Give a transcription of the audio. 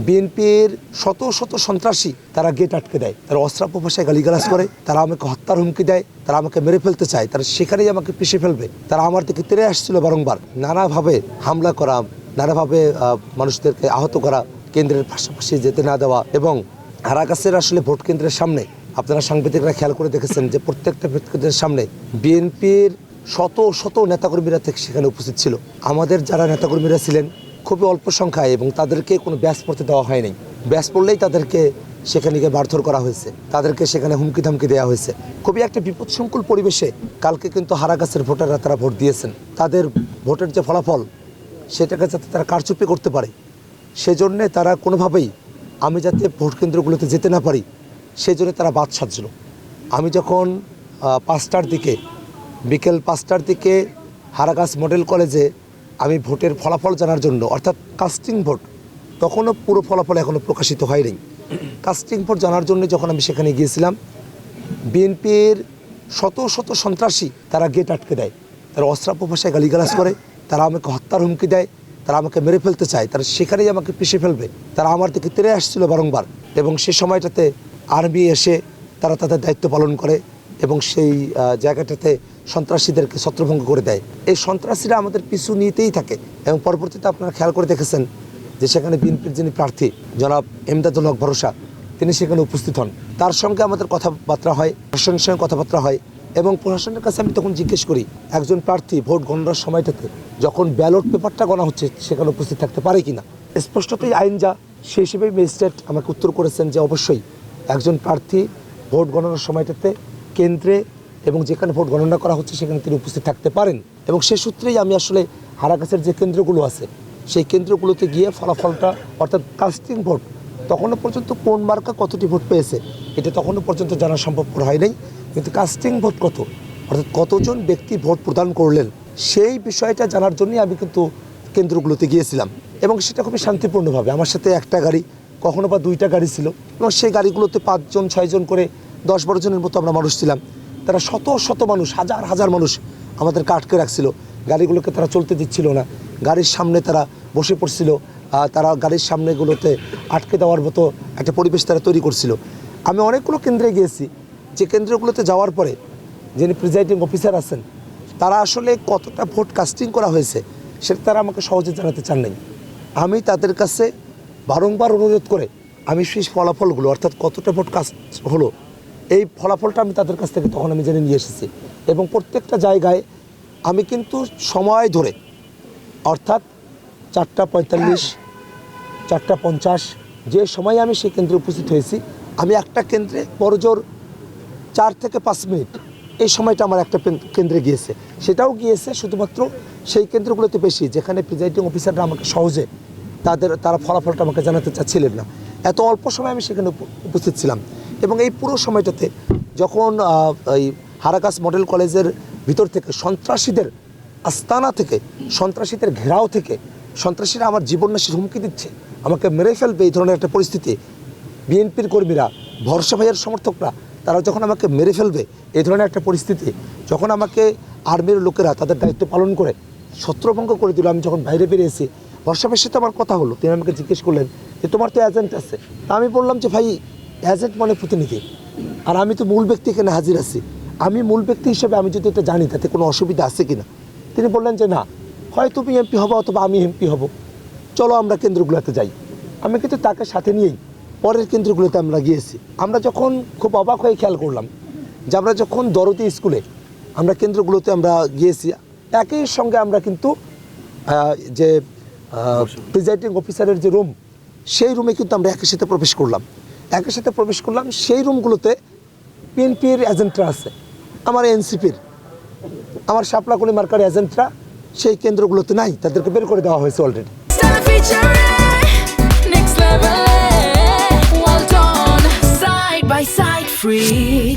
বিএনপির শত শত সন্ত্রাসী তারা গেট আটকে দেয়, তারা অস্ত্রাপ ভাষায় গালিগালাজ করে, তারা আমাকে হত্যার হুমকি দেয়, তারা আমাকে মেরে ফেলতে চায়, তারা সেখানেই আমাকে পিষে ফেলবে। তারা আমার দিকে তেড়ে আসছিল বারংবার, নানাভাবে হামলা করা, নানাভাবে মানুষদেরকে আহত করা, কেন্দ্রের পাশাপাশি যেতে না দেওয়া। এবং হারাগাছের আসলে ভোট কেন্দ্রের সামনে আপনারা সাংবাদিকরা খেয়াল করে দেখেছেন যে প্রত্যেকটা ভোট কেন্দ্রের সামনে বিএনপির শত শত নেতাকর্মীরা থেকে সেখানে উপস্থিত ছিল। আমাদের যারা নেতাকর্মীরা ছিলেন খুবই অল্প সংখ্যায় এবং তাদেরকে কোনো ব্যাস পড়তে দেওয়া হয়নি। ব্যাস পড়লেই তাদেরকে সেখানে গিয়ে মারধর করা হয়েছে, তাদেরকে সেখানে হুমকি ধামকি দেওয়া হয়েছে। খুবই একটা বিপদসংকুল পরিবেশে কালকে কিন্তু হারাগাছের ভোটাররা তারা ভোট দিয়েছেন। তাদের ভোটের যে ফলাফল সেটাকে যাতে তারা কারচুপি করতে পারে সেজন্যে তারা কোনোভাবেই আমি যাতে ভোট কেন্দ্রগুলোতে যেতে না পারি সেজন্য তারা বাদ সাজল। আমি যখন 5টার দিকে বিকেল 5টার দিকে হারাগাছ মডেল কলেজে আমি ভোটের ফলাফল জানার জন্য, অর্থাৎ কাস্টিং ভোট, তখনও পুরো ফলাফল এখনও প্রকাশিত হয়নি, কাস্টিং ভোট জানার জন্য যখন আমি সেখানে গিয়েছিলাম, বিএনপির শত শত সন্ত্রাসী তারা গেট আটকে দেয়, তারা অস্ত্রাপ ভাষায় গালিগালাজ করে, তারা আমাকে হত্যার হুমকি দেয়, তারা আমাকে মেরে ফেলতে চায়, তারা সেখানেই আমাকে পিষে ফেলবে। তারা আমার দিকে তেড়ে আসছিল বারংবার এবং সে সময়টাতে আর্মি এসে তারা তাদের দায়িত্ব পালন করে এবং সেই জায়গাটাতে সন্ত্রাসীদেরকে ছত্রভঙ্গ করে দেয়। এই সন্ত্রাসীরা আমাদের পিছু নিতেই থাকে এবং পরবর্তীতে আপনারা খেয়াল করে দেখেছেন যে সেখানে বিএনপির যিনি প্রার্থী জনাব এমদাদুল হক ভরসা তিনি সেখানে উপস্থিত হন। তার সঙ্গে আমাদের কথাবার্তা হয়, প্রশাসনের সঙ্গে কথাবার্তা হয় এবং প্রশাসনের কাছে আমি তখন জিজ্ঞেস করি একজন প্রার্থী ভোট গণনার সময়টাতে যখন ব্যালট পেপারটা গণা হচ্ছে সেখানে উপস্থিত থাকতে পারে কিনা। স্পষ্টতই আইন যা সেই হিসেবে ম্যাজিস্ট্রেট আমাকে উত্তর করেছেন যে অবশ্যই একজন প্রার্থী ভোট গণনার সময়টাতে কেন্দ্রে এবং যেখানে ভোট গণনা করা হচ্ছে সেখানে তিনি উপস্থিত থাকতে পারেন। এবং সে সূত্রেই আমি আসলে হারাগাছের যে কেন্দ্রগুলো আছে সেই কেন্দ্রগুলোতে গিয়ে ফলাফলটা, অর্থাৎ কাস্টিং ভোট, তখনও পর্যন্ত কোন মার্কা কতটি ভোট পেয়েছে এটা তখনও পর্যন্ত জানা সম্ভবপর হয় নাই, কিন্তু কাস্টিং ভোট কত, অর্থাৎ কতজন ব্যক্তি ভোট প্রদান করলেন সেই বিষয়টা জানার জন্যই আমি কিন্তু কেন্দ্রগুলোতে গিয়েছিলাম। এবং সেটা খুবই শান্তিপূর্ণভাবে, আমার সাথে একটা গাড়ি, কখনো বা 2টা গাড়ি ছিল এবং সেই গাড়িগুলোতে 5 জন 6 জন করে 10-12 জনের মতো আমরা মানুষ ছিলাম। তারা শত শত মানুষ, হাজার হাজার মানুষ আমাদেরকে আটকে রাখছিল, গাড়িগুলোকে তারা চলতে দিচ্ছিল না, গাড়ির সামনে তারা বসে পড়ছিল, তারা গাড়ির সামনেগুলোতে আটকে দেওয়ার মতো একটা পরিবেশ তারা তৈরি করছিল। আমি অনেকগুলো কেন্দ্রে গিয়েছি, যে কেন্দ্রগুলোতে যাওয়ার পরে যিনি প্রিজাইডিং অফিসার আছেন তারা আসলে কতটা ভোট কাস্টিং করা হয়েছে সেটা তারা আমাকে সহজে জানাতে চান নাই। আমি তাদের কাছে বারংবার অনুরোধ করে আমি সেই ফলাফলগুলো, অর্থাৎ কতটা ভোট কাস্ট হলো এই ফলাফলটা আমি তাদের কাছ থেকে তখন আমি জেনে নিয়ে এসেছি। এবং প্রত্যেকটা জায়গায় আমি কিন্তু সময় ধরে, অর্থাৎ 4:45, 4:50 যে সময়ে আমি সেই কেন্দ্রে উপস্থিত হয়েছি, আমি একটা কেন্দ্রে বড়জোর 4 থেকে 5 মিনিট এই সময়টা আমার একটা কেন্দ্রে গিয়েছে। সেটাও গিয়েছে শুধুমাত্র সেই কেন্দ্রগুলোতে বেশি যেখানে প্রিজাইডিং অফিসাররা আমাকে সহজে তারা ফলাফলটা আমাকে জানাতে চাচ্ছিলেন না। এত অল্প সময় আমি সেখানে উপস্থিত ছিলাম। এবং এই পুরো সময়টাতে যখন এই হারাগাছ মডেল কলেজের ভিতর থেকে সন্ত্রাসীদের আস্তানা থেকে, সন্ত্রাসীদের ঘেরাও থেকে সন্ত্রাসীরা আমার জীবননাশের হুমকি দিচ্ছে, আমাকে মেরে ফেলবে, এই ধরনের একটা পরিস্থিতি, বিএনপির কর্মীরা, ভরসা ভাইয়ের সমর্থকরা তারা যখন আমাকে মেরে ফেলবে এই ধরনের একটা পরিস্থিতি, যখন আমাকে আর্মির লোকেরা তাদের দায়িত্ব পালন করে ছত্রভঙ্গ করে দিল, আমি যখন বাইরে বেরিয়েছি, ভরসা ভাইয়ের সাথে আমার কথা হলো, তিনি আমাকে জিজ্ঞেস করলেন যে তোমার তো এজেন্ট আছে। তা আমি বললাম যে ভাই এজেন্ট মানে প্রতিনিধি, আর আমি তো মূল ব্যক্তি এখানে হাজির আছি, আমি মূল ব্যক্তি হিসেবে আমি যদি এটা জানি তাতে কোনো অসুবিধা আছে কিনা। তিনি বললেন যে না, হয় তুমি এমপি হবো অথবা আমি এমপি হব, চলো আমরা কেন্দ্রগুলোতে যাই। আমি কিন্তু তাকে সাথে নিয়েই পরের কেন্দ্রগুলোতে আমরা গিয়েছি। আমরা যখন খুব অবাক হয়ে খেয়াল করলাম যে আমরা যখন দরদি স্কুলে আমরা কেন্দ্রগুলোতে আমরা গিয়েছি, একই সঙ্গে আমরা কিন্তু যে প্রিজাইডিং অফিসারের যে রুম সেই রুমে কিন্তু আমরা একই সাথে প্রবেশ করলাম। সেই রুমগুলোতে বিএনপির এজেন্টরা আছে, আমার এনসিপির, আমার শাপলাকলি মার্কার এজেন্টরা সেই কেন্দ্রগুলোতে নাই, তাদেরকে বের করে দেওয়া হয়েছে already. Well done, side by side, free.